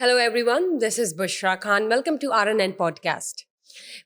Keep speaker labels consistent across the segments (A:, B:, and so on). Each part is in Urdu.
A: Hello everyone, this is Bushra Khan. Welcome to RNN podcast.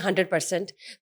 A: 100%.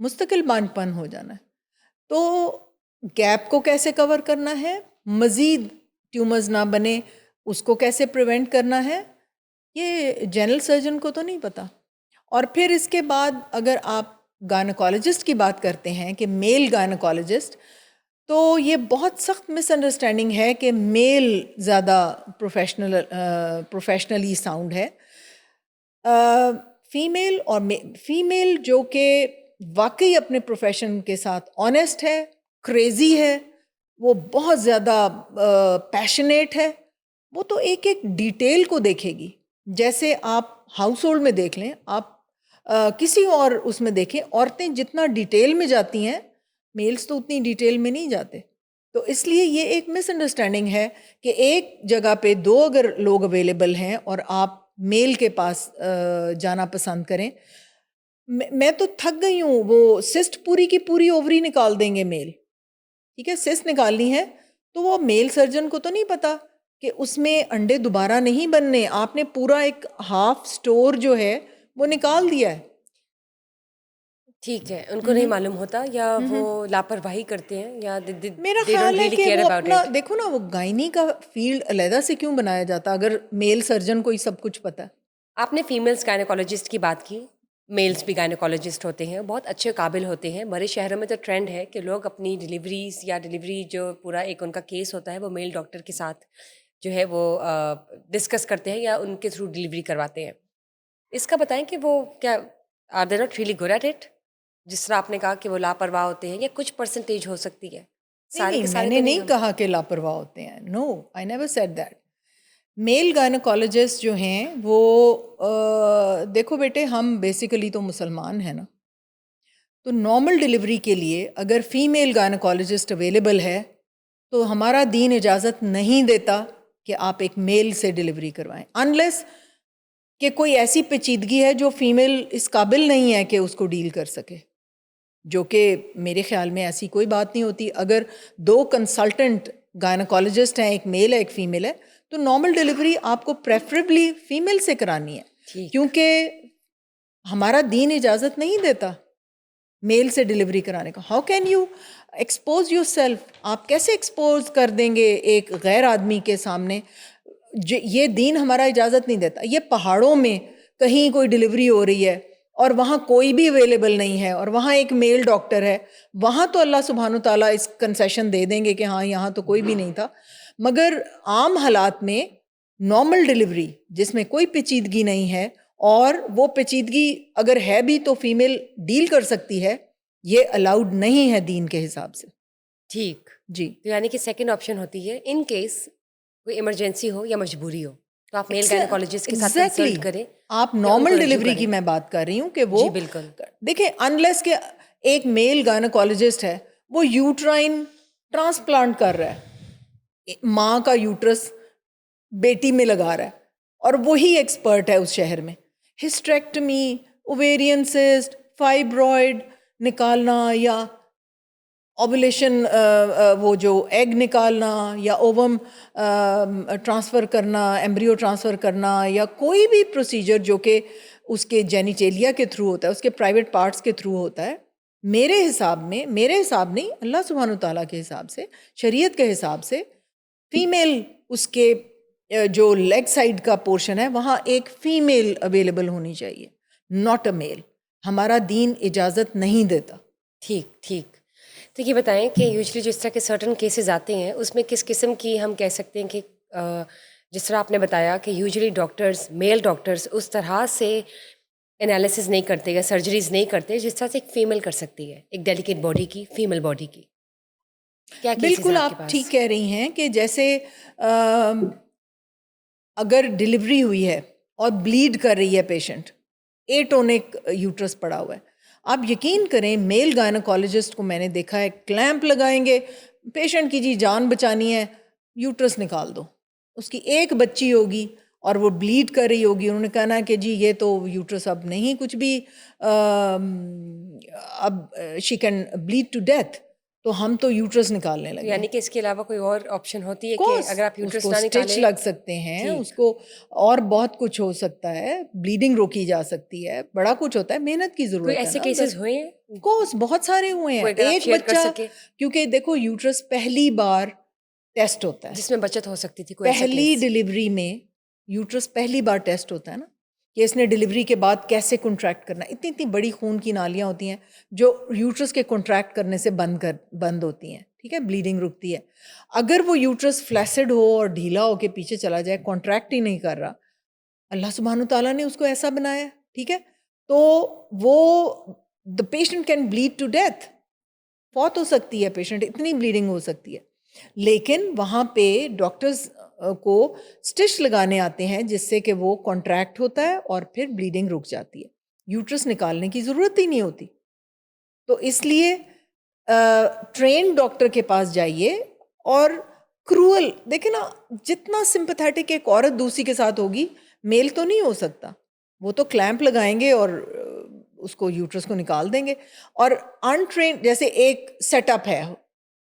B: مستقل بانجھ پن ہو جانا ہے. تو گیپ کو کیسے کور کرنا ہے, مزید ٹیومرز نہ بنے, اس کو کیسے پریونٹ کرنا ہے, یہ جنرل سرجن کو تو نہیں پتہ. اور پھر اس کے بعد اگر آپ گائنیکالوجسٹ کی بات کرتے ہیں کہ میل گائنیکالوجسٹ, تو یہ بہت سخت مس انڈرسٹینڈنگ ہے کہ میل زیادہ پروفیشنلی ساؤنڈ ہے. فیمیل جو کہ واقعی اپنے پروفیشن کے ساتھ آنیسٹ ہے, کریزی ہے, وہ بہت زیادہ پیشنیٹ ہے, وہ تو ایک ایک ڈیٹیل کو دیکھے گی. جیسے آپ ہاؤس ہولڈ میں دیکھ لیں, آپ کسی اور اس میں دیکھیں, عورتیں جتنا ڈیٹیل میں جاتی ہیں, میلز تو اتنی ڈیٹیل میں نہیں جاتے. تو اس لیے یہ ایک مس انڈرسٹینڈنگ ہے کہ ایک جگہ پہ دو اگر لوگ اویلیبل ہیں اور آپ میل کے پاس جانا پسند کریں. میں تو تھک گئی ہوں, وہ سسٹ پوری کی پوری اووری نکال دیں گے میل, ٹھیک ہے, سسٹ نکالنی ہے تو وہ میل سرجن کو تو نہیں پتا کہ اس میں انڈے دوبارہ نہیں بننے, آپ نے پورا ایک ہاف سٹور جو ہے وہ نکال دیا ہے.
A: ٹھیک ہے, ان کو نہیں معلوم ہوتا, یا وہ لاپرواہی کرتے ہیں, یا
B: میرا
A: they
B: خیال
A: don't
B: ہے
A: really
B: کہ
A: care
B: وہ
A: about
B: اپنا
A: it.
B: دیکھو نا, وہ گائنی کا فیلڈ علیحدہ سے کیوں بنایا جاتا اگر میل سرجن کو ہی سب کچھ پتا ہے.
A: آپ نے فیمیلز گائنیکالوجسٹ کی بات کی, میلز بھی گائنیکالوجسٹ ہوتے ہیں, بہت اچھے قابل ہوتے ہیں. بڑے شہروں میں تو ٹرینڈ ہے کہ لوگ اپنی ڈلیوریز یا ڈلیوری جو پورا ایک ان کا کیس ہوتا ہے وہ میل ڈاکٹر کے ساتھ جو ہے وہ ڈسکس کرتے ہیں یا ان کے تھرو ڈلیوری کرواتے ہیں. اس کا بتائیں کہ وہ کیا are they not really good at it, جس طرح آپ نے کہا کہ وہ لاپرواہ ہوتے ہیں, یا کچھ پرسنٹیج ہو سکتی ہے, سارے
B: نہیں,
A: کے
B: میں
A: سارے
B: نے
A: تو
B: نہیں
A: ہم.
B: کہا کہ لاپرواہ ہوتے ہیں. نو, I never said that. Mile gynaecologist جو ہیں وہ دیکھو بیٹے, ہم بیسیکلی تو مسلمان ہیں نا, تو نارمل ڈلیوری کے لیے اگر فیمیل گائنیکالوجسٹ اویلیبل ہے تو ہمارا دین اجازت نہیں دیتا کہ آپ ایک میل سے ڈلیوری کروائیں, انلیس کہ کوئی ایسی پیچیدگی ہے جو فیمیل اس قابل نہیں ہے کہ اس کو ڈیل کر سکے, جو کہ میرے خیال میں ایسی کوئی بات نہیں ہوتی. اگر دو کنسلٹنٹ گائنیکالوجسٹ ہیں, ایک میل ہے ایک فیمیل ہے, تو نارمل ڈلیوری آپ کو پریفریبلی فیمیل سے کرانی ہے,
A: ٹھیک,
B: کیونکہ ہمارا دین اجازت نہیں دیتا میل سے ڈلیوری کرانے کا. How can you expose yourself, آپ کیسے ایکسپوز کر دیں گے ایک غیر آدمی کے سامنے, یہ دین ہمارا اجازت نہیں دیتا. یہ پہاڑوں میں کہیں کوئی ڈلیوری ہو رہی ہے اور وہاں کوئی بھی اویلیبل نہیں ہے اور وہاں ایک میل ڈاکٹر ہے, وہاں تو اللہ سبحانہ و تعالیٰ اس کنسیشن دے دیں گے کہ ہاں یہاں تو کوئی بھی نہیں تھا. مگر عام حالات میں نارمل ڈلیوری جس میں کوئی پیچیدگی نہیں ہے, اور وہ پیچیدگی اگر ہے بھی تو فیمیل ڈیل کر سکتی ہے, یہ الاؤڈ نہیں ہے دین کے حساب سے.
A: ٹھیک,
B: جی,
A: تو یعنی کہ سیکنڈ آپشن ہوتی ہے ان کیس کوئی ایمرجنسی ہو یا مجبوری ہو تو آپ میل گائنیکالوجسٹ کے ساتھ
B: ایگزیکٹلی.
A: کنسلٹ کریں.
B: آپ
A: یا ان کو
B: نارمل
A: رجوع
B: ڈلیوری
A: کریں.
B: کی میں بات کر رہی ہوں کہ وہ
A: جی بالکل.
B: دیکھیں, انلیس کہ ایک میل گائنیکالوجسٹ ہے وہ یوٹرائن ٹرانسپلانٹ کر رہا ہے, ماں کا یوٹرس بیٹی میں لگا رہا ہے, اور وہی ایکسپرٹ ہے اس شہر میں. ہسٹریکٹمی, اوویرین سسٹ, فائبرائڈ نکالنا, یا اوولیشن وہ جو ایگ نکالنا, یا اووم ٹرانسفر کرنا, ایمبریو ٹرانسفر کرنا, یا کوئی بھی پروسیجر جو کہ اس کے جینیٹیلیا کے تھرو ہوتا ہے, اس کے پرائیویٹ پارٹس کے تھرو ہوتا ہے, میرے حساب نہیں, اللہ سبحانہ تعالیٰ کے حساب سے, شریعت کے حساب سے, فیمیل اس کے جو لیگ سائڈ کا پورشن ہے وہاں ایک فیمیل اویلیبل ہونی چاہیے, ناٹ اے میل. ہمارا دین اجازت نہیں دیتا.
A: ٹھیک. تو یہ بتائیں کہ یوزلی جس طرح کے سرٹن کیسز آتے ہیں اس میں کس قسم کی ہم کہہ سکتے ہیں کہ جس طرح آپ نے بتایا کہ یوزلی ڈاکٹرز, میل ڈاکٹرز اس طرح سے انالیسز نہیں کرتے یا سرجریز نہیں کرتے جس طرح سے ایک فیمیل کر سکتی ہے, ایک ڈیلیکیٹ باڈی کی, فیمیل باڈی کی. کیا کیسز
B: بالکل
A: ہیں آپ کے
B: آپ
A: پاس؟
B: ٹھیک کہہ رہی ہیں کہ جیسے اگر ڈلیوری ہوئی ہے اور بلیڈ کر رہی ہے پیشنٹ, ایٹونک یوٹرس پڑا ہوا ہے, آپ یقین کریں میل گائنیکالوجسٹ کو میں نے دیکھا ہے, کلیمپ لگائیں گے, پیشنٹ کی جی جان بچانی ہے, یوٹرس نکال دو. اس کی ایک بچی ہوگی اور وہ بلیڈ کر رہی ہوگی, انہوں نے کہنا ہے کہ جی یہ تو یوٹرس اب نہیں کچھ بھی, اب she can bleed to death. تو ہم تو یوٹرس نکالنے لگے.
A: یعنی کہ اس کے علاوہ کوئی اور آپشن ہوتی ہے کہ
B: Course,
A: اگر آپ
B: اس
A: یوٹرس
B: کو
A: نہ
B: اسٹچ
A: نکالیں؟
B: لگ سکتے ہیں, اس کو اور بہت کچھ ہو سکتا ہے, بلیڈنگ روکی جا سکتی ہے, بڑا کچھ ہوتا ہے, محنت کی
A: کوئی
B: ضرورت ہے
A: ایسے
B: نا.
A: کیسز ہوئے ہیں
B: کورس بہت سارے ہوئے ہیں.
A: کوئی اگر آپ
B: ایک
A: شیئر کر
B: بچہ,
A: سکے
B: کیونکہ دیکھو یوٹرس پہلی بار ٹیسٹ ہوتا ہے,
A: جس میں بچت ہو سکتی تھی, کوئی ایسا
B: پہلی
A: کیس؟
B: ڈلیوری میں یوٹرس پہلی بار ٹیسٹ ہوتا ہے نا, کہ اس نے ڈلیوری کے بعد کیسے کنٹریکٹ کرنا. اتنی اتنی بڑی خون کی نالیاں ہوتی ہیں جو یوٹرس کے کنٹریکٹ کرنے سے بند ہوتی ہیں, ٹھیک ہے, بلیڈنگ رکتی ہے. اگر وہ یوٹرس فلیسڈ ہو اور ڈھیلا ہو کے پیچھے چلا جائے, کانٹریکٹ ہی نہیں کر رہا, اللہ سبحانہ تعالیٰ نے اس کو ایسا بنایا, ٹھیک ہے, تو وہ the patient can bleed to death, فوت ہو سکتی ہے پیشنٹ, اتنی بلیڈنگ ہو سکتی ہے. لیکن وہاں پہ ڈاکٹرز کو اسٹچ لگانے آتے ہیں جس سے کہ وہ کانٹریکٹ ہوتا ہے اور پھر بلیڈنگ رک جاتی ہے, یوٹرس نکالنے کی ضرورت ہی نہیں ہوتی. تو اس لیے ٹرین ڈاکٹر کے پاس جائیے. اور کروئل دیکھیں نا, جتنا سمپتھیٹک ایک عورت دوسری کے ساتھ ہوگی, میل تو نہیں ہو سکتا. وہ تو کلیمپ لگائیں گے اور اس کو یوٹرس کو نکال دیں گے. اور انٹرین, جیسے ایک سیٹ اپ ہے,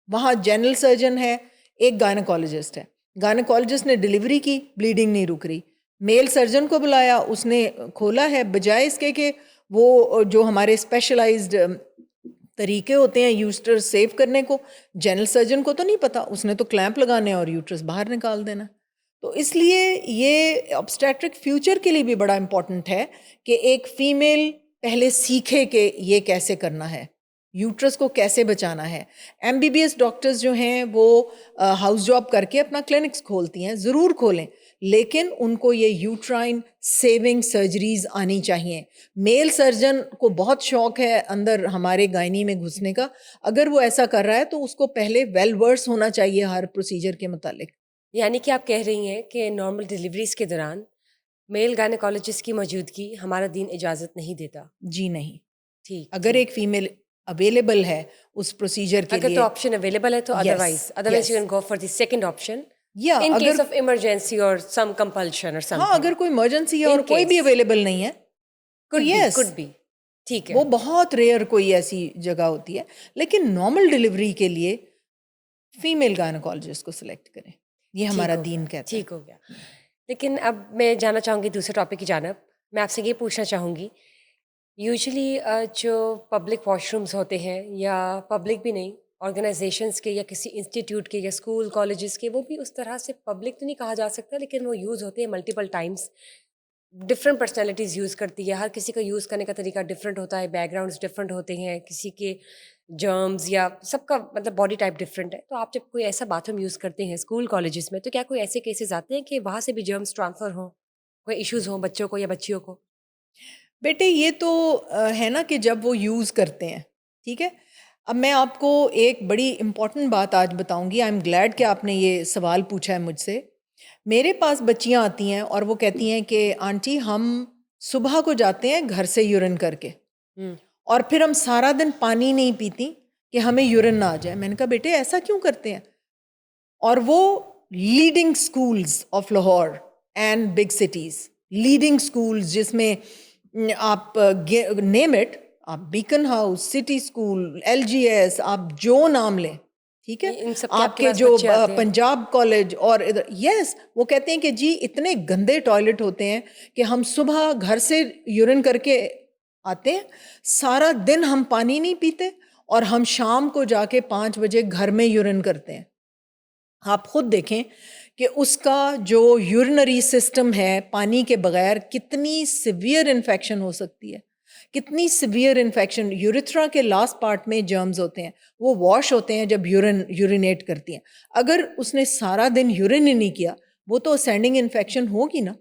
B: وہاں جنرل سرجن ہے, ایک گائنیکالوجسٹ ہے, گائنیکالوجسٹ نے ڈلیوری کی, بلیڈنگ نہیں رک رہی, میل سرجن کو بلایا, اس نے کھولا ہے, بجائے اس کے کہ وہ جو ہمارے اسپیشلائزڈ طریقے ہوتے ہیں یوٹرس سیو کرنے کو, جنرل سرجن کو تو نہیں پتا, اس نے تو کلیمپ لگانے اور یوٹرس باہر نکال دینا. تو اس لیے یہ obstetric فیوچر کے لیے بھی بڑا امپورٹنٹ ہے کہ ایک فیمیل پہلے سیکھے کہ یہ کیسے کرنا ہے, یوٹرس کو کیسے بچانا ہے. M B B S doctors جو ہیں وہ ہاؤس جاب کر کے اپنا کلینکس کھولتی ہیں, ضرور کھولیں, لیکن ان کو یہ یوٹرائن سیونگ سرجریز آنی چاہیے. میل سرجن کو بہت شوق ہے اندر ہمارے گائنی میں گھسنے کا, اگر وہ ایسا کر رہا ہے تو اس کو پہلے ویل ورس ہونا چاہیے ہر پروسیجر کے متعلق.
A: یعنی کہ آپ کہہ رہی ہیں کہ نارمل ڈلیوریز کے دوران میل گائنیکالوجسٹ کی موجودگی ہمارا دین اجازت نہیں دیتا؟
B: جی نہیں,
A: ٹھیک,
B: اگر ایک فیمیل اویلیبل ہے اس پروسیجر کے
A: اگر
B: لیے
A: تو آپشن اویلیبل ہے تو otherwise you can go for the second option
B: یا
A: ان
B: اگر
A: کیس آف ایمرجنسی اور سم کمپلشن اور سم
B: ہاں,
A: تھنگ.
B: اگر کوئی ایمرجنسی ہے اور کوئی بھی اویلیبل نہیں ہے تو یس,
A: could be ٹھیک ہے.
B: وہ بہت ریئر کوئی ایسی جگہ ہوتی ہے. لیکن نارمل ڈلیوری کے لیے فیمیل گائنیکالوجسٹ کو سلیکٹ کریں, یہ ہمارا دین کہتا ہے.
A: ٹھیک ہو گیا. لیکن اب میں جانا چاہوں گی دوسرے ٹاپک کی جانب. میں آپ سے یہ پوچھنا چاہوں گی, یوزلی جو پبلک واش رومز ہوتے ہیں, یا پبلک بھی نہیں, آرگنائزیشنس کے یا کسی انسٹیٹیوٹ کے یا اسکول کالجز کے, وہ بھی اس طرح سے پبلک تو نہیں کہا جا سکتا, لیکن وہ یوز ہوتے ہیں multiple Times. Different personalities use کرتی ہے, ہر کسی کا یوز کرنے کا طریقہ ڈفرینٹ ہوتا ہے, بیک گراؤنڈس ڈفرینٹ ہوتے ہیں, کسی کے جرمز یا سب کا مطلب باڈی ٹائپ ڈفرینٹ ہے. تو آپ جب کوئی ایسا باتھ روم یوز کرتے ہیں اسکول کالجز میں, تو کیا کوئی ایسے کیسز آتے ہیں کہ وہاں سے بھی جرمز ٹرانسفر ہوں, کوئی ایشوز ہوں بچوں کو یا بچیوں کو؟
B: بیٹے یہ تو ہے نا کہ جب وہ یوز کرتے ہیں, ٹھیک ہے. اب میں آپ کو ایک بڑی امپورٹنٹ بات آج بتاؤں گی. آئی ایم گلیڈ کہ آپ نے یہ سوال پوچھا ہے مجھ سے. میرے پاس بچیاں آتی ہیں اور وہ کہتی ہیں کہ آنٹی ہم صبح کو جاتے ہیں گھر سے یورین کر کے, اور پھر ہم سارا دن پانی نہیں پیتی کہ ہمیں یورین نہ آ جائے. میں نے کہا بیٹے ایسا کیوں کرتے ہیں؟ اور وہ leading schools of Lahore and big cities, leading schools جس میں آپ نیم اٹ, آپ Beaconhouse, City School, L G S, آپ جو نام لیں, ٹھیک ہے,
A: ان سب
B: آپ کے جو پنجاب کالج اور ادھر, یس, وہ کہتے ہیں کہ جی اتنے گندے ٹوائلٹ ہوتے ہیں کہ ہم صبح گھر سے یورین کر کے آتے ہیں, سارا دن ہم پانی نہیں پیتے, اور ہم شام کو جا کے 5 بجے گھر میں یورین کرتے ہیں. آپ خود دیکھیں کہ اس کا جو یورینری سسٹم ہے پانی کے بغیر کتنی سیویئر انفیکشن ہو سکتی ہے, کتنی سیویئر انفیکشن. یوریتھرا کے لاسٹ پارٹ میں جرمز ہوتے ہیں, وہ واش ہوتے ہیں جب یورینیٹ کرتی ہیں. اگر اس نے سارا دن یورین ہی نہیں کیا, وہ تو اسینڈنگ انفیکشن ہوگی نا.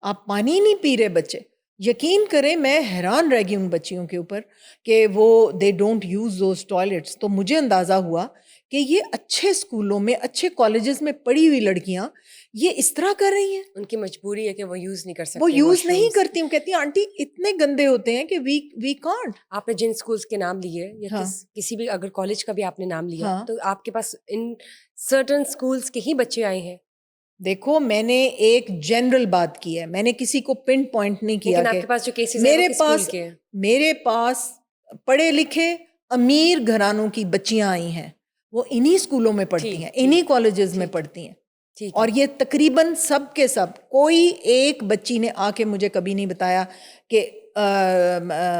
B: آپ پانی نہیں پی رہے بچے, یقین کریں میں حیران رہ گئی ان بچیوں کے اوپر کہ وہ they don't use those toilets. تو مجھے اندازہ ہوا کہ یہ اچھے اسکولوں میں, اچھے کالجز میں پڑھی ہوئی لڑکیاں یہ اس طرح کر رہی ہیں.
A: ان کی مجبوری ہے کہ وہ یوز نہیں کر سکتے,
B: وہ یوز نہیں کرتی. ہوں کہتی ہیں آنٹی اتنے گندے ہوتے ہیں کہ وی کانٹ.
A: آپ نے جن اسکولس کے نام لیے یا کسی بھی اگر کالج کا بھی آپ نے نام لیا, تو آپ کے پاس ان سرٹن اسکولس کے ہی بچے آئے ہیں؟
B: دیکھو میں نے ایک جنرل بات کی ہے, میں نے کسی کو پن پوائنٹ نہیں کیا.
A: لیکن آپ کے پاس جو کیسز ہیں وہ کس اسکول کے ہیں؟
B: میرے پاس پڑھے لکھے امیر گھرانوں کی بچیاں آئی ہیں, وہ انہی اسکولوں میں پڑھتی ہیں, انہی کالجز میں پڑھتی ہیں. اور یہ تقریباً سب کے سب, کوئی ایک بچی نے آ کے مجھے کبھی نہیں بتایا کہ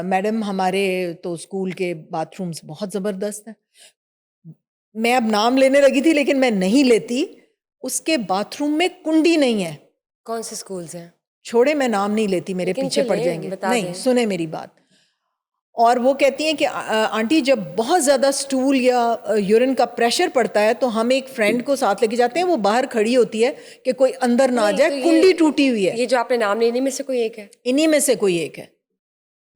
B: میڈم ہمارے تو اسکول کے باتھ رومز بہت زبردست ہیں. میں اب نام لینے لگی تھی لیکن میں نہیں لیتی. اس کے باتھ روم میں کنڈی نہیں ہے.
A: کون سے اسکولز ہیں؟
B: چھوڑے, میں نام نہیں لیتی, میرے پیچھے پڑ جائیں گے. نہیں, سنیں میری بات. اور وہ کہتی ہیں کہ آنٹی جب بہت زیادہ سٹول یا یورین کا پریشر پڑتا ہے تو ہم ایک فرینڈ کو ساتھ لے کے جاتے ہیں, وہ باہر کھڑی ہوتی ہے کہ کوئی اندر نہ آ جائے, کنڈی ٹوٹی ہوئی ہے.
A: یہ جو آپ نے نام لینے میں سے کوئی ایک ہے؟
B: انہی میں سے کوئی ایک ہے.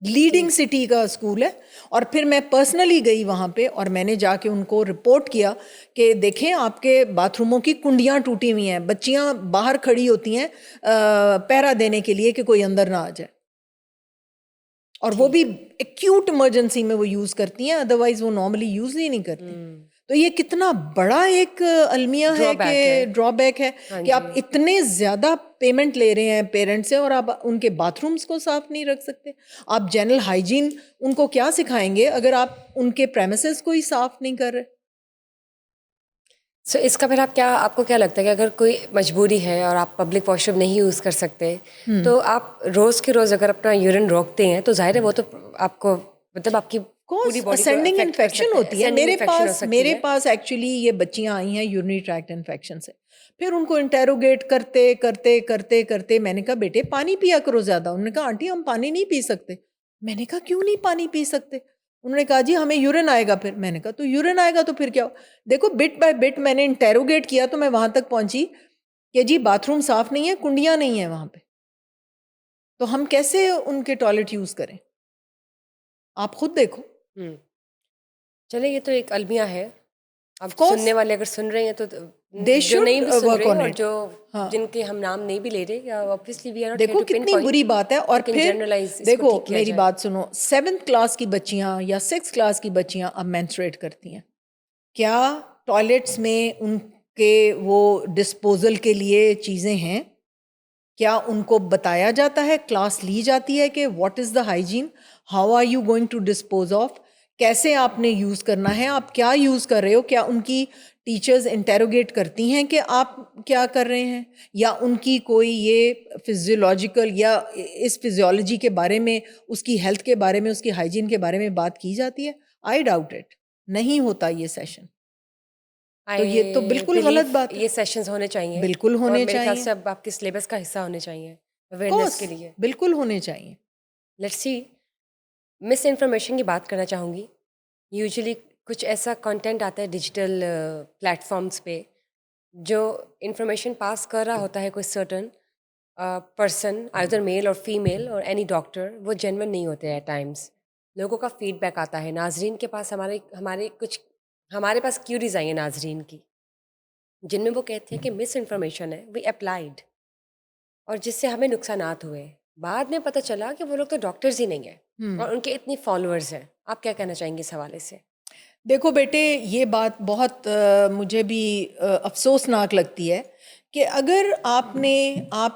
B: لیڈنگ سٹی کا اسکول ہے. اور پھر میں پرسنلی گئی وہاں پہ اور میں نے جا کے ان کو رپورٹ کیا کہ دیکھیں آپ کے باتھ روموں کی کنڈیاں ٹوٹی ہوئی ہیں, بچیاں باہر کھڑی ہوتی ہیں پہرا دینے کے لیے کہ کوئی اندر نہ آ جائے. اور وہ بھی ایکیوٹ ایمرجنسی میں وہ یوز کرتی ہیں, ادروائز وہ نارملی یوز ہی نہیں کرتی. تو یہ کتنا بڑا ایک المیہ ہے کہ ڈرا بیک ہے کہ آپ اتنے زیادہ پیمنٹ لے رہے ہیں پیرنٹس سے اور آپ ان کے باتھ رومز کو صاف نہیں رکھ سکتے. آپ جنرل ہائیجین ان کو کیا سکھائیں گے اگر آپ ان کے پریمیسز کو ہی صاف نہیں کر رہے.
A: سو اس کا پھر آپ کو کیا لگتا ہے کہ اگر کوئی مجبوری ہے اور آپ پبلک واش روم نہیں یوز کر سکتے تو آپ روز کے روز اگر اپنا یورین روکتے ہیں تو ظاہر ہے وہ تو آپ کو مطلب آپ کی پوری باڈی کو
B: اسینڈنگ
A: افیکٹ کر
B: انفیکشن
A: سکتا
B: ہوتی ہے. میرے پاس ایکچولی یہ بچیاں آئی ہیں یورینری ٹریکٹ انفیکشن سے. پھر ان کو انٹیروگیٹ کرتے کرتے کرتے کرتے میں نے کہا بیٹے پانی پیا کرو زیادہ. انہوں نے کہا آنٹی ہم پانی نہیں پی سکتے. میں نے کہا کیوں نہیں پانی پی سکتے؟ انہوں نے کہا جی ہمیں یورین آئے گا. پھر میں نے کہا تو یورین آئے گا تو پھر کیا ہو؟ دیکھو بٹ بائی بٹ میں نے انٹیروگیٹ کیا تو میں وہاں تک پہنچی کہ جی باتھ روم صاف نہیں ہے, کنڈیاں نہیں ہیں وہاں پہ, تو ہم کیسے ان کے ٹوائلٹ یوز کریں؟ آپ خود دیکھو.
A: چلے یہ تو ایک المیہ ہے. اب سننے والے اگر سن رہے ہیں تو جو نہیں بھی سن رہے اور جو جن کے ہم نام نہیں بھی لے رہے, obviously we are not here
B: دیکھو
A: to
B: کتنی
A: pinpoint,
B: بری بات ہے. اور
A: لیکن
B: پھر
A: generalize اس کو
B: دیکھو
A: ٹھیک کیا
B: میری
A: جائے.
B: بات سنو, 7th کلاس کی بچیاں یا 6th کلاس کی بچیاں اب مینسٹریٹ کرتی ہیں. کیا ٹوائلٹس میں ان کے وہ ڈسپوزل کے لیے چیزیں ہیں؟ کیا ان کو بتایا جاتا ہے, کلاس لی جاتی ہے کہ what is the hygiene, how are you going to dispose of, کیسے آپ نے یوز کرنا ہے, آپ کیا یوز کر رہے ہو؟ کیا ان کی ٹیچرز انٹیروگیٹ کرتی ہیں کہ آپ کیا کر رہے ہیں؟ یا ان کی کوئی یہ فزیولوجیکل یا اس فزیولوجی کے بارے میں, اس کی ہیلتھ کے بارے میں, اس کی ہائیجین کے بارے میں بات کی جاتی ہے؟ I doubt it. نہیں ہوتا یہ سیشن. تو یہ تو بالکل غلط بات ہے.
A: یہ سیشنز ہونے چاہیے,
B: بالکل ہونے
A: اور میرے خیال
B: چاہیے.
A: سے اب آپ کے سلیبس کا حصہ ہونے چاہیے اویئرنیس کے لیے.
B: بالکل ہونے چاہیے.
A: لیٹس سی, مس انفارمیشن کی بات کرنا چاہوں گی. یوزلی کچھ ایسا کانٹینٹ آتا ہے ڈیجیٹل پلیٹفارمس پہ جو انفارمیشن پاس کر رہا ہوتا ہے کوئی سرٹن پرسن, آئدر میل اور فیمیل اور اینی ڈاکٹر, وہ جینون نہیں ہوتے ایٹ ٹائمس. لوگوں کا فیڈ بیک آتا ہے ناظرین کے پاس. ہمارے پاس کیوریز آئی ہیں ناظرین کی جن میں وہ کہتے ہیں کہ مس انفارمیشن ہے وی اپلائیڈ, اور جس سے ہمیں نقصانات ہوئے. بعد میں پتہ چلا کہ وہ لوگ تو ڈاکٹرز ہی نہیں ہیں اور ان کے اتنی فالوورز ہیں. آپ کیا کہنا چاہیں گے اس حوالے سے؟
B: دیکھو بیٹے, یہ بات بہت مجھے بھی افسوسناک لگتی ہے کہ اگر آپ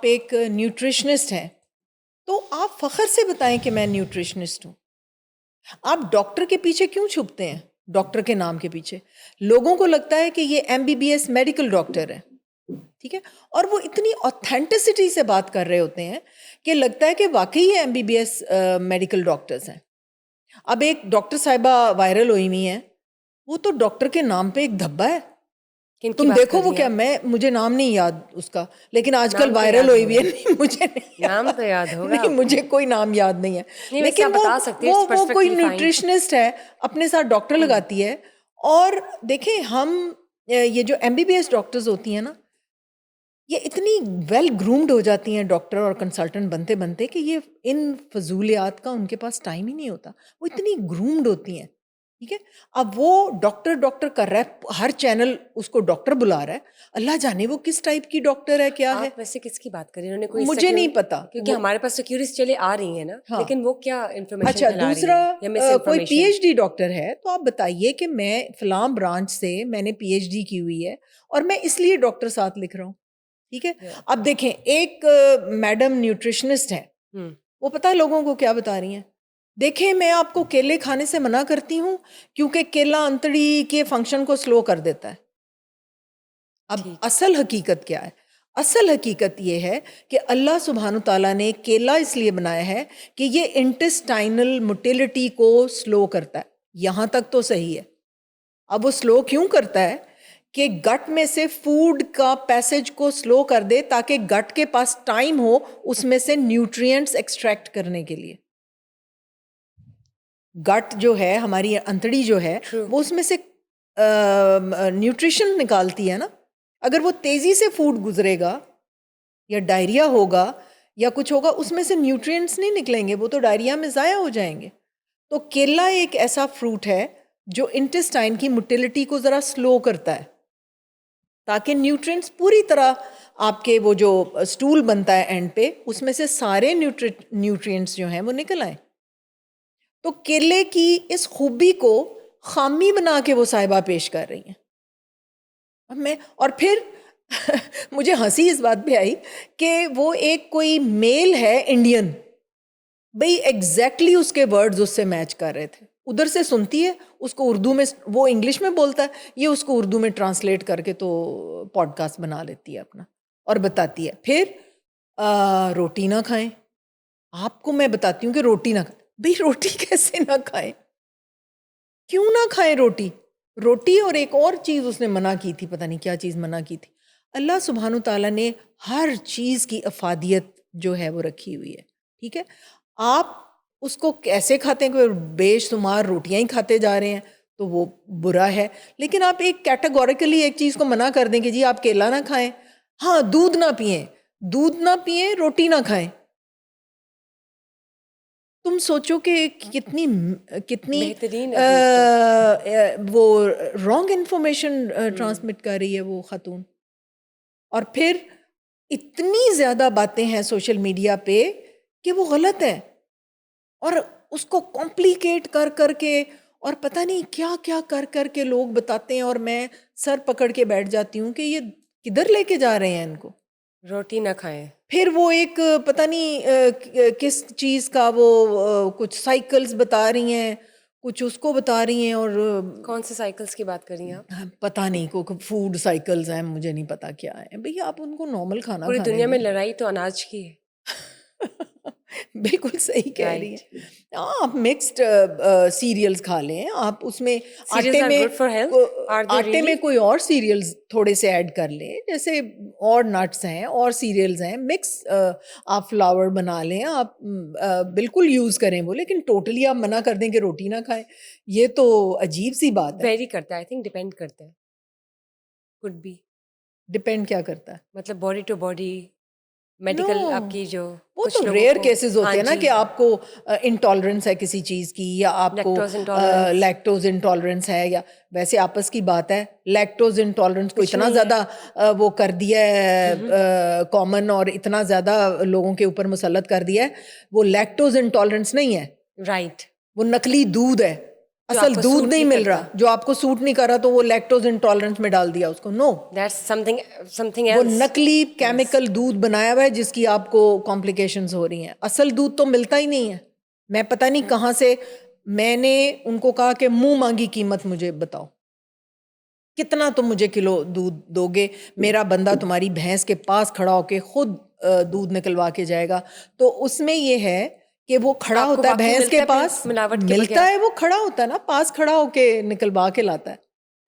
B: ایک نیوٹریشنسٹ ہیں تو آپ فخر سے بتائیں کہ میں نیوٹریشنسٹ ہوں. آپ ڈاکٹر کے پیچھے کیوں چھپتے ہیں؟ ڈاکٹر کے نام کے پیچھے لوگوں کو لگتا ہے کہ یہ MBBS میڈیکل ڈاکٹر ہے, ٹھیک ہے, اور وہ اتنی اوتھینٹسٹی سے بات کر رہے ہوتے ہیں کہ لگتا ہے کہ واقعی یہ MBBS میڈیکل ڈاکٹرز ہیں. اب ایک ڈاکٹر صاحبہ وائرل ہوئی ہوئی ہیں, وہ تو ڈاکٹر کے نام پہ ایک دھبا ہے. تم دیکھو وہ کیا, مجھے نام نہیں یاد اس کا, لیکن آج کل وائرل ہوئی ہوئی ہے. نہیں مجھے نہیں
A: نام تو یاد ہوگا,
B: نہیں مجھے کوئی نام یاد نہیں ہے, لیکن وہ کوئی نیوٹریشنسٹ ہے, اپنے ساتھ ڈاکٹر لگاتی ہے. اور دیکھیں ہم یہ جو MBBS ڈاکٹرز ہوتی ہیں نا, یہ اتنی ویل گرومڈ ہو جاتی ہیں ڈاکٹر اور کنسلٹنٹ بنتے بنتے کہ یہ ان فضولیات کا ان کے پاس ٹائم ہی نہیں ہوتا. وہ اتنی گرومڈ ہوتی ہیں, ٹھیک ہے. اب وہ ڈاکٹر کر رہا ہے, ہر چینل اس کو ڈاکٹر بلا رہا ہے. اللہ جانے وہ کس ٹائپ کی ڈاکٹر ہے, کیا ہے.
A: آپ ویسے کس کی بات کریں, انہوں نے کوئی
B: مجھے نہیں پتا,
A: کیونکہ ہمارے پاس سیکیورٹیز چلے آ رہی ہیں نا, لیکن وہ کیا انفارمیشن
B: اچھا
A: پھیلا رہی
B: دوسرا
A: ہیں یا مس
B: کوئی
A: انفارمیشن.
B: PhD ڈاکٹر ہے تو آپ بتائیے کہ میں فلاں برانچ سے میں نے PhD کی ہوئی ہے اور میں اس لیے ڈاکٹر ساتھ لکھ رہا ہوں, ٹھیک ہے. اب دیکھیں ایک میڈم نیوٹریشنسٹ ہے, وہ پتہ ہے لوگوں کو کیا بتا رہی ہیں, دیکھیں میں آپ کو کیلے کھانے سے منع کرتی ہوں کیونکہ کیلا انتڑی کے فنکشن کو سلو کر دیتا ہے. اب
A: ٹھیک.
B: اصل حقیقت کیا ہے؟ اصل حقیقت یہ ہے کہ اللہ سبحانہ تعالیٰ نے کیلا اس لیے بنایا ہے کہ یہ انٹسٹائنل موٹیلٹی کو سلو کرتا ہے. یہاں تک تو صحیح ہے. اب وہ سلو کیوں کرتا ہے؟ کہ گٹ میں سے فوڈ کا پیسج کو سلو کر دے تاکہ گٹ کے پاس ٹائم ہو اس میں سے نیوٹرینٹس ایکسٹریکٹ کرنے کے لیے. گٹ جو ہے ہماری انتڑی جو ہے
A: True.
B: وہ اس میں سے نیوٹریشن نکالتی ہے نا. اگر وہ تیزی سے فوڈ گزرے گا یا ڈائریا ہوگا یا کچھ ہوگا اس میں سے نیوٹرینٹس نہیں نکلیں گے, وہ تو ڈائریا میں ضائع ہو جائیں گے. تو کیلا ایک ایسا فروٹ ہے جو انٹسٹائن کی موٹیلٹی کو ذرا سلو کرتا ہے تاکہ نیوٹرینٹس پوری طرح آپ کے وہ جو سٹول بنتا ہے اینڈ پہ اس میں سے سارے نیوٹرینٹس جو ہیں وہ نکل آئیں. تو کیلے کی اس خوبی کو خامی بنا کے وہ صاحبہ پیش کر رہی ہیں. اور پھر مجھے ہنسی اس بات پہ آئی کہ وہ ایک کوئی میل ہے انڈین, بھئی ایگزیکٹلی اس کے ورڈز اس سے میچ کر رہے تھے. ادھر سے سنتی ہے اس کو اردو میں, وہ انگلش میں بولتا ہے, یہ اس کو اردو میں ٹرانسلیٹ کر کے تو پوڈ کاسٹ بنا لیتی ہے اپنا اور بتاتی ہے. پھر روٹی نہ کھائیں. آپ کو میں بتاتی ہوں کہ روٹی نہ کھائیں. بھئی روٹی کیسے نہ کھائیں؟ کیوں نہ کھائیں روٹی؟ روٹی اور ایک اور چیز اس نے منع کی تھی, پتہ نہیں کیا چیز منع کی تھی. اللہ سبحانہ تعالیٰ نے ہر چیز کی افادیت جو ہے وہ رکھی ہوئی ہے. ٹھیک ہے, آپ اس کو کیسے کھاتے ہیں, کوئی بے شمار روٹیاں ہی کھاتے جا رہے ہیں تو وہ برا ہے. لیکن آپ ایک کیٹیگوریکلی ایک چیز کو منع کر دیں کہ جی آپ کیلا نہ کھائیں, ہاں دودھ نہ پئیں, دودھ نہ پئیں, روٹی نہ کھائیں. تم سوچو کہ کتنی
A: بہترین ہے
B: وہ رانگ انفارمیشن ٹرانسمٹ کر رہی ہے وہ خاتون. اور پھر اتنی زیادہ باتیں ہیں سوشل میڈیا پہ کہ وہ غلط ہے, اور اس کو کمپلیکیٹ کر کر کے اور پتہ نہیں کیا کیا کر کر کے لوگ بتاتے ہیں, اور میں سر پکڑ کے بیٹھ جاتی ہوں کہ یہ کدھر لے کے جا رہے ہیں ان کو.
A: روٹی نہ کھائیں.
B: پھر وہ ایک پتہ نہیں کس چیز کا وہ کچھ سائیکلز بتا رہی ہیں, کچھ اس کو بتا رہی ہیں, اور
A: کون سے سائیکلز کی بات کر رہی ہیں آپ؟
B: پتہ نہیں کو فوڈ سائیکلز ہیں, مجھے نہیں پتا کیا ہے. بھئی آپ ان کو نارمل کھانا
A: پوری
B: کھانے
A: دنیا میں
B: دیں.
A: لڑائی تو اناج کی ہے.
B: بالکل صحیح کہہ رہی ہیں. آپ مکسڈ سیریلز کھا لیں, آپ اس میں
A: Cereals are good for health? Are they
B: آٹے میں
A: really?
B: کوئی اور سیریلز تھوڑے سے ایڈ کر لیں, جیسے اور نٹس ہیں اور سیریلز ہیں, مکس آپ فلاور بنا لیں, آپ بالکل یوز کریں وہ, لیکن ٹوٹلی آپ منع کر دیں کہ روٹی نہ کھائیں, یہ تو عجیب سی بات ہے.
A: ویری کرتا ہے, آئی تھنک ڈپینڈ کرتا ہے. could be.
B: ڈپینڈ کیا کرتا ہے؟
A: مطلب body to body medical
B: No.
A: آپ کی جو
B: وہ
A: کچھ
B: تو
A: لوگوں
B: ریئر
A: کو
B: کیسز ہوتے ہیں نا
A: جی
B: کہ آپ کو انٹالرنس ہے کسی چیز کی, یا آپ کو
A: لیکٹوز انٹالرنس
B: لیکٹوز انٹالرنس ہے, یا ویسے آپس کی بات ہے لیکٹوز انٹالرنس کو
A: کچھ
B: اتنا
A: نہیں ہے.
B: زیادہ وہ کر دیا ہے کامن, اور اتنا زیادہ لوگوں کے اوپر مسلط کر دیا ہے. وہ لیکٹوز انٹالرنس نہیں ہے,
A: رائٹ,
B: وہ نقلی دودھ ہے,
A: جو آپ
B: اصل
A: کو
B: دودھ
A: سوٹ
B: نہیں مل
A: کرتا.
B: رہا, جو آپ کو سوٹ نہیں کر رہا تو وہ لیکٹوز انٹالرنس میں ڈال دیا اس کو. نو,
A: دیٹس something
B: وہ
A: else.
B: نقلی کیمیکل دودھ بنایا ہوا ہے جس کی آپ کو کمپلیکیشنز ہو رہی ہیں. اصل دودھ تو ملتا ہی نہیں ہے. میں پتہ نہیں کہاں سے, میں نے ان کو کہا کہ منہ مانگی قیمت مجھے بتاؤ, کتنا تم مجھے کلو دودھ دو گے؟ میرا بندہ تمہاری بھینس کے پاس کھڑا ہو کے خود دودھ نکلوا کے جائے گا. تو اس میں یہ ہے کہ وہ کھڑا
A: آپ کو
B: ہوتا ہے
A: واقعی
B: بھینس
A: ملتا
B: کے
A: ہے پھر
B: پاس,
A: ملاوٹ کے
B: ملتا
A: بغیر؟
B: ہے, وہ کھڑا ہوتا ہے نا پاس, کھڑا ہو کے نکلوا کے لاتا ہے.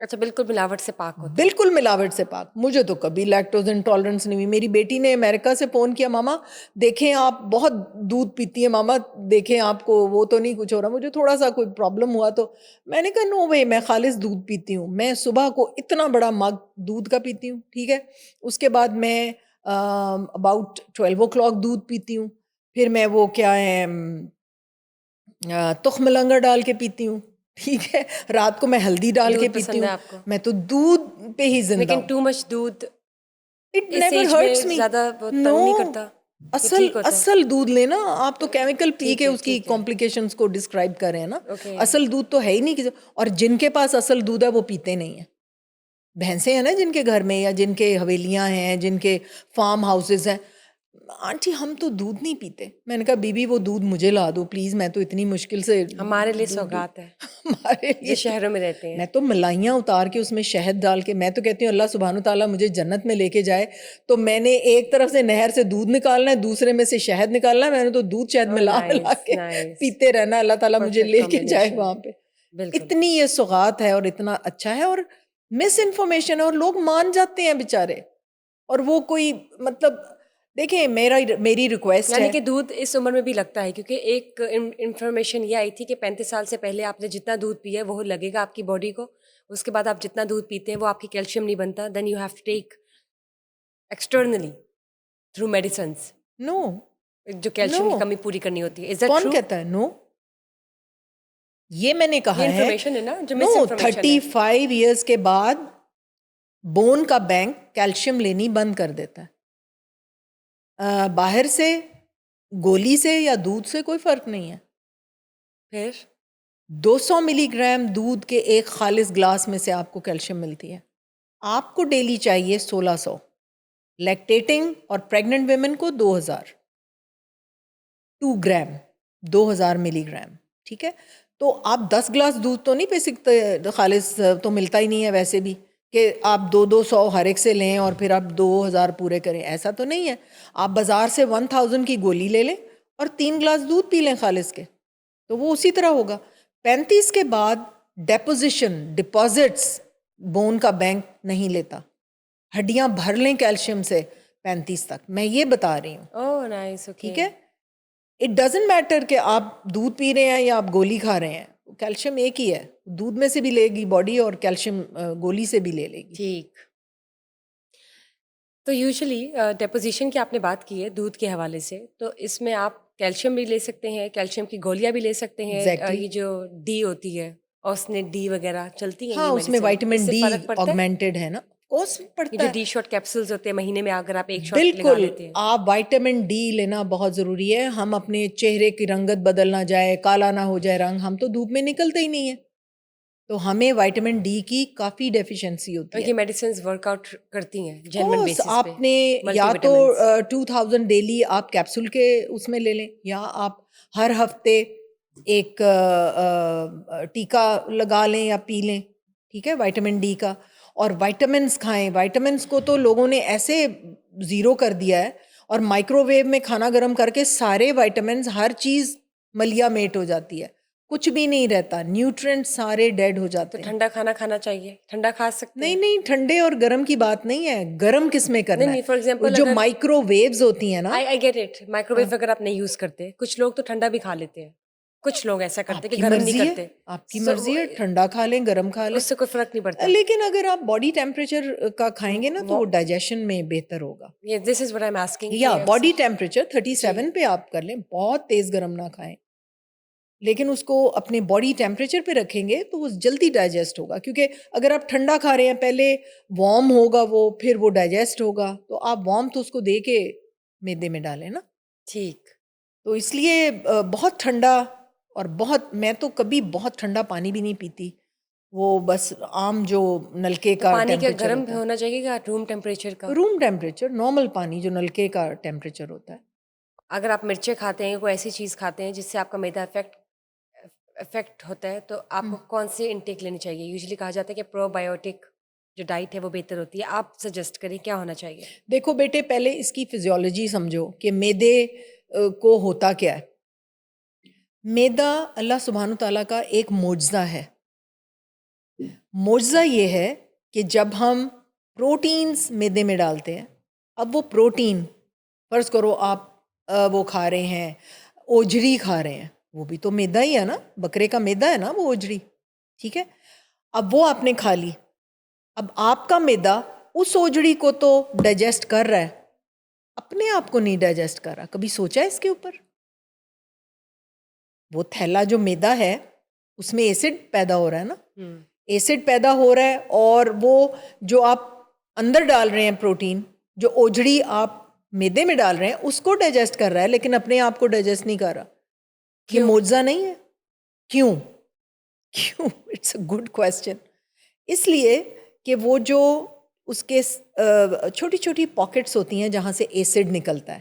A: اچھا, بالکل ملاوٹ سے پاک ہوتا ہے.
B: بالکل ملاوٹ سے پاک. مجھے تو کبھی لیکٹوز انٹالرنس نہیں ہوئی. میری بیٹی نے امریکہ سے فون کیا, ماما دیکھیں آپ بہت دودھ پیتی ہیں, ماما دیکھیں آپ کو وہ تو نہیں کچھ ہو رہا. مجھے تھوڑا سا کوئی پرابلم ہوا تو میں نے کہا نو وے, میں خالص دودھ پیتی ہوں. میں صبح کو اتنا بڑا مگ دودھ کا پیتی ہوں, ٹھیک ہے, اس کے بعد میں اباؤٹ 12 o'clock دودھ پیتی ہوں, پھر میں وہ کیا ہے تخم لنگر ڈال کے پیتی ہوں, ٹھیک ہے, رات کو میں ہلدی ڈال کے
A: دودھ
B: پیتی
A: پسند ہے
B: ہوں.
A: آپ کو؟
B: میں تو دودھ پہ ہی زندہ
A: لیکن
B: ہوں.
A: ٹو مچ دودھ
B: اٹ
A: اس
B: نیور
A: ایج میں
B: ہرٹس می.
A: زیادہ تنگ
B: نو,
A: نہیں کرتا, یہ ٹھیک ہوتا ہے.
B: اصل دودھ لینا. آپ تو کیمیکل پی
A: ٹھیک
B: کے
A: ہے,
B: اس کی
A: ٹھیک ہے,
B: کمپلیکیشنز کو ڈسکرائب کر رہے ہیں نا.
A: اوکے.
B: اصل دودھ تو ہے ہی نہیں. اور جن کے پاس اصل دودھ ہے وہ پیتے نہیں ہیں. بھینسیں ہیں نا جن کے گھر میں, یا جن کے حویلیاں ہیں, جن کے فارم ہاؤسز ہیں, آنٹی ہم تو دودھ نہیں پیتے. میں نے کہا بی بی وہ دودھ مجھے لا دو پلیز, میں تو اتنی مشکل سے
A: ہمارے لیے سوگات ہے
B: ہمارے
A: جو
B: لیے
A: شہروں میں رہتے ہیں.
B: میں تو ملائیاں اتار کے اس میں شہد ڈال کے, میں تو کہتی ہوں اللہ سبحانہ و تعالیٰ مجھے جنت میں لے کے جائے تو میں نے ایک طرف سے نہر سے دودھ نکالنا ہے, دوسرے میں سے شہد نکالنا ہے, میں نے تو دودھ شہد ملا ملا کے پیتے رہنا, اللہ تعالیٰ مجھے لے کے جائے وہاں پہ. اتنی یہ سوغات ہے اور اتنا اچھا ہے, اور مس انفارمیشن ہے اور لوگ مان جاتے ہیں بیچارے. اور وہ کوئی مطلب دیکھیں میری ریکویسٹ
A: یعنی
B: ہے
A: کہ دودھ اس عمر میں بھی لگتا ہے, کیونکہ ایک انفارمیشن یہ آئی تھی کہ 35 سال سے پہلے آپ نے جتنا دودھ پیا وہ لگے گا آپ کی باڈی کو, اس کے بعد آپ جتنا دودھ پیتے ہیں وہ آپ کی کیلشیم نہیں بنتا, then you have to take externally through medicines
B: نو
A: جو کیلشیم کی کمی پوری کرنی ہوتی ہے.
B: کون کہتا ہے نو؟ یہ میں نے
A: یہ
B: کہا ہے
A: انفارمیشن ہے نا جو مس
B: نو.
A: انفارمیشن ہے.
B: 35 ایئرس کے بعد بون کا بینک کیلشیم لینی بند کر دیتا ہے. باہر سے گولی سے یا دودھ سے کوئی فرق نہیں ہے.
A: پھر
B: 200 ملی گرام دودھ کے ایک خالص گلاس میں سے آپ کو کیلشیم ملتی ہے. آپ کو ڈیلی چاہیے 1600, لیکٹیٹنگ اور پریگننٹ ویمن کو 2000 2 گرام 2000 ملی گرام. ٹھیک ہے, تو آپ 10 گلاس دودھ تو نہیں پی سکتے, خالص تو ملتا ہی نہیں ہے ویسے بھی کہ آپ 200 ہر ایک سے لیں اور پھر آپ 2000 پورے کریں, ایسا تو نہیں ہے. آپ بازار سے 1000 کی گولی لے لیں اور 3 گلاس دودھ پی لیں خالص کے, تو وہ اسی طرح ہوگا. 35 کے بعد ڈپازٹس بون کا بینک نہیں لیتا, ہڈیاں بھر لیں کیلشیم سے 35 تک, میں یہ بتا رہی ہوں.
A: اوہ نائس, اوکے.
B: ٹھیک ہے, اٹ ڈزنٹ میٹر کہ آپ دودھ پی رہے ہیں یا آپ گولی کھا رہے ہیں, کیلشیم ایک ہی ہے, دودھ میں سے بھی لے گی باڈی اور کیلشیم گولی سے بھی لے گی.
A: ٹھیک. تو یوزلی ڈیپوزیشن کی آپ نے بات کی ہے دودھ کے حوالے سے, تو اس میں آپ کیلشیم بھی لے سکتے ہیں, کیلشیم کی گولیاں بھی لے سکتے ہیں. یہ جو ڈی ہوتی ہے اوسنیٹ ڈی وغیرہ چلتی ہیں
B: ہاں
A: یہ
B: اس میں
A: میڈیسن, اس
B: وائٹامن
A: سے
B: ڈی
A: فرق پڑتا ہے؟
B: آگمنٹڈ ہے نا, کورس
A: یہ
B: پڑتا
A: جو
B: ہے
A: ڈی شارٹ کیپسولز ہوتے ہیں مہینے میں اگر آپ ایک شارٹ لگا
B: بالکل.
A: لیتے ہیں.
B: آپ وائٹامن ڈی لینا بہت ضروری ہے. ہم اپنے چہرے کی رنگت بدل نہ جائے, کالا نہ ہو جائے رنگ, ہم تو دھوپ میں نکلتے ہی نہیں ہیں, تو ہمیں وائٹامن ڈی کی کافی ڈیفیشنسی ہوتی ہے.
A: یہ میڈیسنز ورک آؤٹ کرتی ہیں جینوئن
B: کورس
A: بیسس پہ,
B: آپ نے یا تو 2000 ڈیلی آپ کیپسول کے اس میں لے لیں, یا آپ ہر ہفتے ایک ٹیکا لگا لیں یا پی لیں. ٹھیک ہے, وائٹامن ڈی کا. اور وائٹامنس کھائیں, وائٹامنس کو تو لوگوں نے ایسے زیرو کر دیا ہے, اور مائکرو ویو میں کھانا گرم کر کے سارے وائٹامنس ہر چیز ملیا میٹ ہو جاتی ہے, کچھ بھی نہیں رہتا, نیوٹرینٹ سارے ڈیڈ ہو
A: تو
B: جاتے ہیں.
A: ٹھنڈا کھانا کھانا چاہیے, ٹھنڈا کھا سکتے ہیں؟
B: نہیں ٹھنڈے اور گرم کی بات نہیں ہے, گرم کس میں کرنا
A: نہیں, فار
B: ہے,
A: ایگزامپل
B: جو
A: اگر
B: مائکرو ویوز ہوتی ہیں نا.
A: I get it, microwave اگر آپ نہیں یوز کرتے, کچھ لوگ تو ٹھنڈا بھی کھا لیتے ہیں, کچھ لوگ ایسا کرتے
B: آپ
A: کہ
B: کی
A: گرم نہیں
B: مرضی ہے,
A: کرتے,
B: آپ کی مرضی ہے, ٹھنڈا کھا لیں گرم کھا لیں,
A: اس سے کوئی فرق نہیں پڑتا.
B: لیکن اگر آپ باڈی ٹیمپریچر کا کھائیں گے نا تو وہ ڈائجیشن میں بہتر ہوگا.
A: This is what I am asking.
B: یا باڈی ٹیمپریچر 37 پہ آپ کر لیں, بہت تیز گرم نہ کھائیں, لیکن اس کو اپنے باڈی ٹیمپریچر پہ رکھیں گے تو وہ جلدی ڈائجسٹ ہوگا. کیونکہ اگر آپ ٹھنڈا کھا رہے ہیں پہلے وارم ہوگا وہ, پھر وہ ڈائجسٹ ہوگا, تو آپ وارم تو اس کو دے کے میدے میں ڈالیں نا.
A: ٹھیک.
B: تو اس لیے بہت ٹھنڈا, اور بہت, میں تو کبھی بہت ٹھنڈا پانی بھی نہیں پیتی, وہ بس عام جو نلکے کا
A: پانی کا
B: ٹیمپریچر
A: گرم
B: ہوتا
A: ہونا چاہیے گا روم ٹیمپریچر کا؟
B: ہے, روم ٹیمپریچر, نارمل پانی جو نلکے کا ٹیمپریچر ہوتا ہے.
A: اگر آپ مرچیں کھاتے ہیں, کوئی ایسی چیز کھاتے ہیں جس سے آپ کا میدا افیکٹ ہوتا ہے, تو آپ کو کون سی انٹیک لینی چاہیے؟ یوزلی کہا جاتا ہے کہ پرو بایوٹک جو ڈائٹ ہے وہ بہتر ہوتی ہے, آپ سجیسٹ کریں کیا ہونا چاہیے؟
B: دیکھو بیٹے, پہلے اس کی فزیولوجی سمجھو کہ میدے کو ہوتا کیا ہے. میدا اللہ سبحانہ تعالیٰ کا ایک معجزہ ہے. معجزہ یہ ہے کہ جب ہم پروٹینز میدے میں ڈالتے ہیں, اب وہ پروٹین فرض کرو آپ وہ کھا رہے ہیں, اوجڑی کھا رہے ہیں, وہ بھی تو میدا ہی ہے نا, بکرے کا میدا ہے نا وہ اوجڑی. ٹھیک ہے, اب وہ آپ نے کھا لی, اب آپ کا میدا اس اوجڑی کو تو ڈائجسٹ کر رہا ہے, اپنے آپ کو نہیں ڈائجسٹ کر رہا. کبھی سوچا ہے اس کے اوپر؟ وہ تھیلا جو میدا ہے اس میں ایسڈ پیدا ہو رہا ہے نا, ایسڈ پیدا ہو رہا ہے, اور وہ جو آپ اندر ڈال رہے ہیں پروٹین, جو اوجڑی آپ میدے میں ڈال رہے ہیں اس کو ڈائجسٹ کر رہا ہے, لیکن اپنے آپ کو ڈائجسٹ نہیں کر رہا. یہ معجزہ نہیں ہے؟ کیوں؟ It's a good question. اس لیے کہ وہ جو اس کے چھوٹی چھوٹی پاکٹس ہوتی ہیں جہاں سے ایسڈ نکلتا ہے.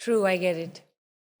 A: True, I get it.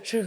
A: True,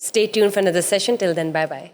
A: Stay tuned for another session. Till then, bye-bye.